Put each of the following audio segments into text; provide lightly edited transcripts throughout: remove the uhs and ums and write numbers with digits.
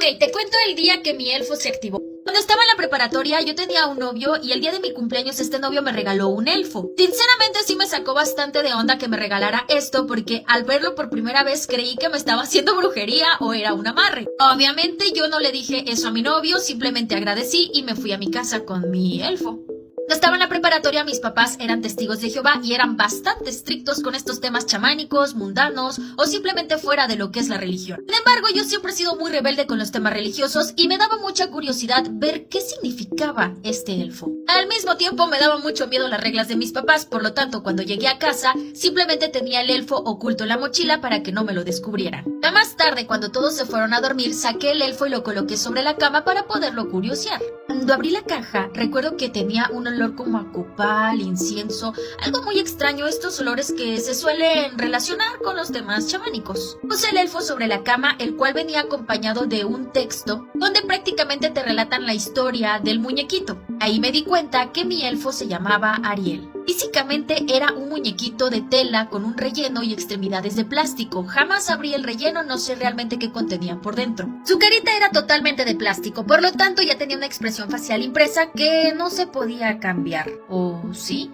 Ok, te cuento el día que mi elfo se activó. Cuando estaba en la preparatoria yo tenía un novio y el día de mi cumpleaños este novio me regaló un elfo. Sinceramente sí me sacó bastante de onda que me regalara esto porque al verlo por primera vez creí que me estaba haciendo brujería o era un amarre. Obviamente yo no le dije eso a mi novio, simplemente agradecí y me fui a mi casa con mi elfo. Cuando estaba en la preparatoria mis papás eran testigos de Jehová y eran bastante estrictos con estos temas chamánicos, mundanos o simplemente fuera de lo que es la religión. Sin embargo, yo siempre he sido muy rebelde con los temas religiosos y me daba mucha curiosidad ver qué significaba este elfo. Al mismo tiempo me daba mucho miedo las reglas de mis papás, por lo tanto cuando llegué a casa simplemente tenía el elfo oculto en la mochila para que no me lo descubrieran. Ya más tarde, cuando todos se fueron a dormir, saqué el elfo y lo coloqué sobre la cama para poderlo curiosear. Cuando abrí la caja, recuerdo que tenía un olor como a copal, incienso, algo muy extraño, estos olores que se suelen relacionar con los temas chamánicos. Puse el elfo sobre la cama, el cual venía acompañado de un texto donde prácticamente te relatan la historia del muñequito. Ahí me di cuenta que mi elfo se llamaba Ariel. Físicamente era un muñequito de tela con un relleno y extremidades de plástico. Jamás abrí el relleno, no sé realmente qué contenía por dentro. Su carita era totalmente de plástico, por lo tanto ya tenía una expresión facial impresa que no se podía cambiar. ¿O sí?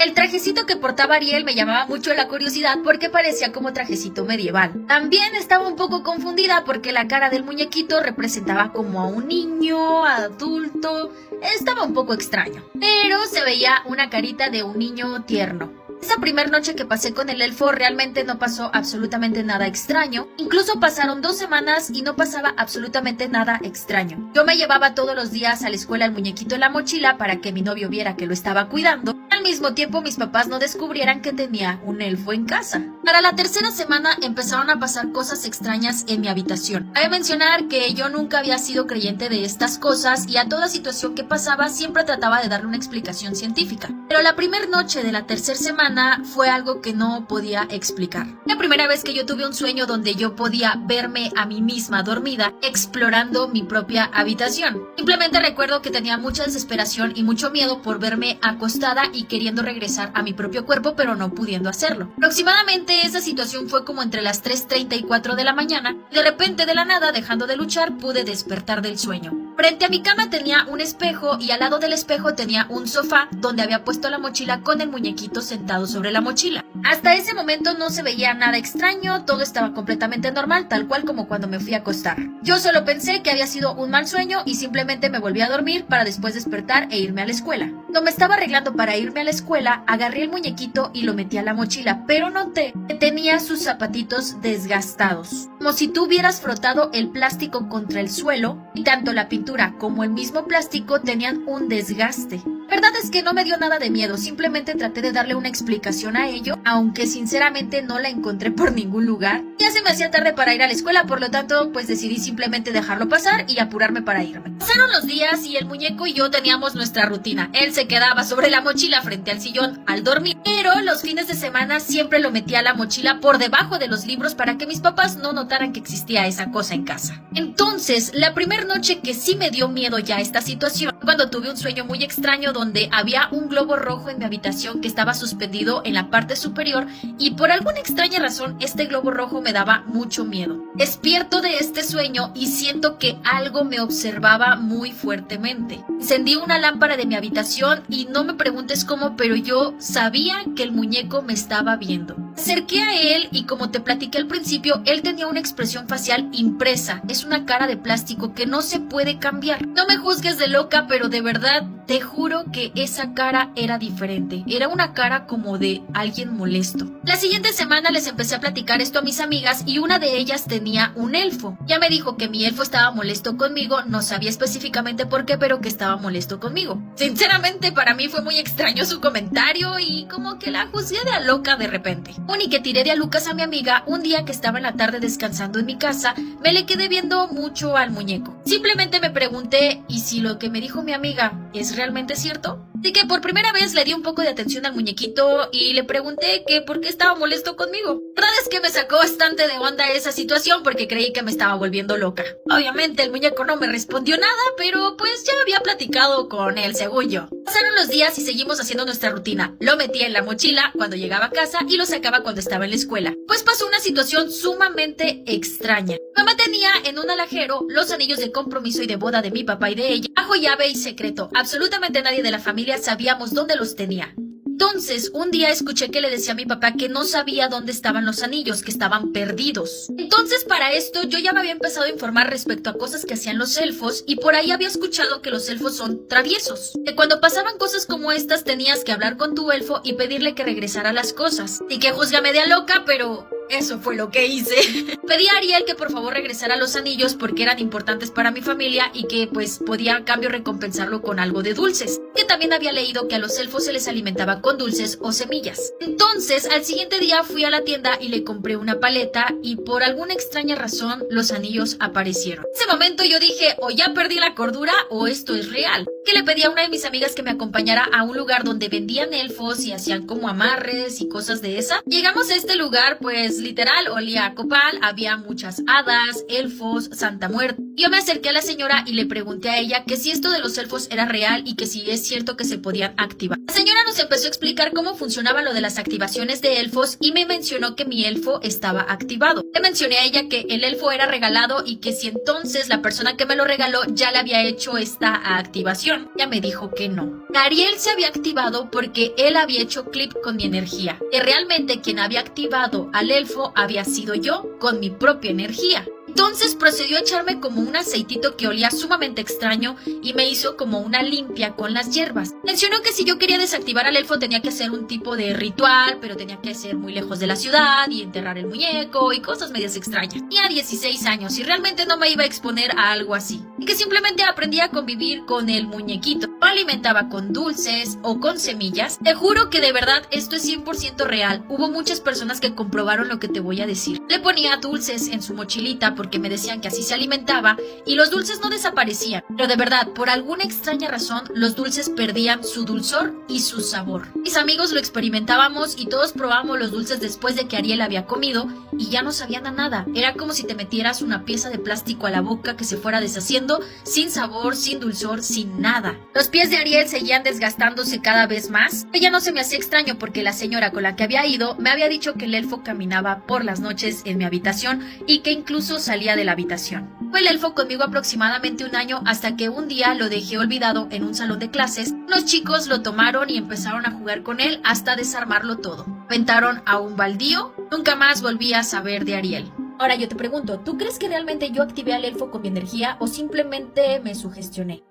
El trajecito que portaba Ariel me llamaba mucho la curiosidad porque parecía como trajecito medieval. También estaba un poco confundida porque la cara del muñequito representaba como a un niño, adulto. Estaba un poco extraño, pero se veía una carita de un niño tierno. Esa primera noche que pasé con el elfo realmente no pasó absolutamente nada extraño. Incluso pasaron 2 semanas y no pasaba absolutamente nada extraño. Yo me llevaba todos los días a la escuela el muñequito en la mochila para que mi novio viera que lo estaba cuidando. Al mismo tiempo mis papás no descubrieran que tenía un elfo en casa. Para la tercera semana empezaron a pasar cosas extrañas en mi habitación. Cabe mencionar que yo nunca había sido creyente de estas cosas y a toda situación que pasaba siempre trataba de darle una explicación científica. Pero la primera noche de la tercera semana fue algo que no podía explicar. La primera vez que yo tuve un sueño donde yo podía verme a mí misma dormida explorando mi propia habitación. Simplemente recuerdo que tenía mucha desesperación y mucho miedo por verme acostada y queriendo regresar a mi propio cuerpo pero no pudiendo hacerlo. Aproximadamente esa situación fue como entre las 3:30 y 4 de la mañana y de repente de la nada, dejando de luchar, pude despertar del sueño. Frente a mi cama tenía un espejo y al lado del espejo tenía un sofá donde había puesto la mochila con el muñequito sentado sobre la mochila. Hasta ese momento no se veía nada extraño, todo estaba completamente normal, tal cual como cuando me fui a acostar. Yo solo pensé que había sido un mal sueño y simplemente me volví a dormir para después despertar e irme a la escuela. Cuando me estaba arreglando para irme a la escuela, agarré el muñequito y lo metí a la mochila, pero noté que tenía sus zapatitos desgastados, como si tú hubieras frotado el plástico contra el suelo y tanto la pintura como el mismo plástico tenían un desgaste. La verdad es que no me dio nada de miedo, simplemente traté de darle una explicación a ello, aunque sinceramente no la encontré por ningún lugar. Ya se me hacía tarde para ir a la escuela, por lo tanto pues decidí simplemente dejarlo pasar y apurarme para irme. Pasaron los días y el muñeco y yo teníamos nuestra rutina. Él se quedaba sobre la mochila frente al sillón al dormir, pero los fines de semana siempre lo metía a la mochila por debajo de los libros para que mis papás no notaran que existía esa cosa en casa. Entonces, la primera noche que sí me dio miedo ya esta situación, cuando tuve un sueño muy extraño donde había un globo rojo en mi habitación que estaba suspendido en la parte superior y por alguna extraña razón este globo rojo me daba mucho miedo. Despierto de este sueño y siento que algo me observaba muy fuertemente. Encendí una lámpara de mi habitación y no me preguntes cómo, pero yo sabía que el muñeco me estaba viendo. Me acerqué a él y como te platiqué al principio, él tenía una expresión facial impresa. Es una cara de plástico que no se puede cambiar. No me juzgues de loca, pero de verdad te juro que esa cara era diferente. Era una cara como de alguien molesto. La siguiente semana les empecé a platicar esto a mis amigas y una de ellas tenía un elfo. Ya me dijo que mi elfo estaba molesto conmigo, no sabía específicamente por qué, pero que estaba molesto conmigo. Sinceramente para mí fue muy extraño su comentario y como que la juzgué de a loca de repente. Y que tiré de a Lucas a mi amiga un día que estaba en la tarde descansando en mi casa, me le quedé viendo mucho al muñeco. Simplemente me pregunté, ¿y si lo que me dijo mi amiga es realmente cierto? Así que por primera vez le di un poco de atención al muñequito y le pregunté que por qué estaba molesto conmigo. La verdad es que me sacó bastante de onda esa situación porque creí que me estaba volviendo loca. Obviamente el muñeco no me respondió nada, pero pues ya había platicado con él, según yo. Pasaron los días y seguimos haciendo nuestra rutina. Lo metía en la mochila cuando llegaba a casa y lo sacaba cuando estaba en la escuela. Pues pasó una situación sumamente extraña. Mi mamá tenía en un alajero los anillos de compromiso y de boda de mi papá y de ella, bajo llave y secreto. Absolutamente nadie de la familia sabíamos dónde los tenía. Entonces, un día escuché que le decía a mi papá que no sabía dónde estaban los anillos, que estaban perdidos. Entonces, para esto, yo ya me había empezado a informar respecto a cosas que hacían los elfos y por ahí había escuchado que los elfos son traviesos. Que cuando pasaban cosas como estas tenías que hablar con tu elfo y pedirle que regresara las cosas. Y que júzgame de loca, pero eso fue lo que hice. Pedí a Ariel que por favor regresara los anillos porque eran importantes para mi familia y que pues podía a cambio recompensarlo con algo de dulces. Que también había leído que a los elfos se les alimentaba con dulces o semillas. Entonces, al siguiente día fui a la tienda y le compré una paleta y por alguna extraña razón los anillos aparecieron. En ese momento yo dije, o ya perdí la cordura o esto es real. Que le pedí a una de mis amigas que me acompañara a un lugar donde vendían elfos y hacían como amarres y cosas de esa. Llegamos a este lugar, pues literal olía a copal, había muchas hadas, elfos, Santa Muerte. Yo me acerqué a la señora y le pregunté a ella que si esto de los elfos era real y que si es cierto que se podían activar. La señora nos empezó a explicar cómo funcionaba lo de las activaciones de elfos y me mencionó que mi elfo estaba activado. Le mencioné a ella que el elfo era regalado y que si entonces la persona que me lo regaló ya le había hecho esta activación. Ella me dijo que no. Ariel se había activado porque él había hecho clip con mi energía. Que realmente quien había activado al elfo había sido yo con mi propia energía. Entonces procedió a echarme como un aceitito que olía sumamente extraño y me hizo como una limpia con las hierbas. Mencionó que si yo quería desactivar al elfo tenía que hacer un tipo de ritual, pero tenía que ser muy lejos de la ciudad y enterrar el muñeco y cosas medias extrañas. Tenía 16 años y realmente no me iba a exponer a algo así. Y que simplemente aprendí a convivir con el muñequito. Lo alimentaba con dulces o con semillas. Te juro que de verdad esto es 100% real. Hubo muchas personas que comprobaron lo que te voy a decir. Le ponía dulces en su mochilita porque me decían que así se alimentaba y los dulces no desaparecían. Pero de verdad, por alguna extraña razón, los dulces perdían su dulzor y su sabor. Mis amigos lo experimentábamos y todos probábamos los dulces después de que Ariel había comido y ya no sabían a nada. Era como si te metieras una pieza de plástico a la boca que se fuera deshaciendo, sin sabor, sin dulzor, sin nada. Los pies de Ariel seguían desgastándose cada vez más. Ella no se me hacía extraño porque la señora con la que había ido me había dicho que el elfo caminaba por las noches en mi habitación y que incluso salía de la habitación. Fue el elfo conmigo aproximadamente un año hasta que un día lo dejé olvidado en un salón de clases. Los chicos lo tomaron y empezaron a jugar con él hasta desarmarlo todo. Aventaron a un baldío. Nunca más volví a saber de Ariel. Ahora yo te pregunto, ¿tú crees que realmente yo activé al elfo con mi energía o simplemente me sugestioné?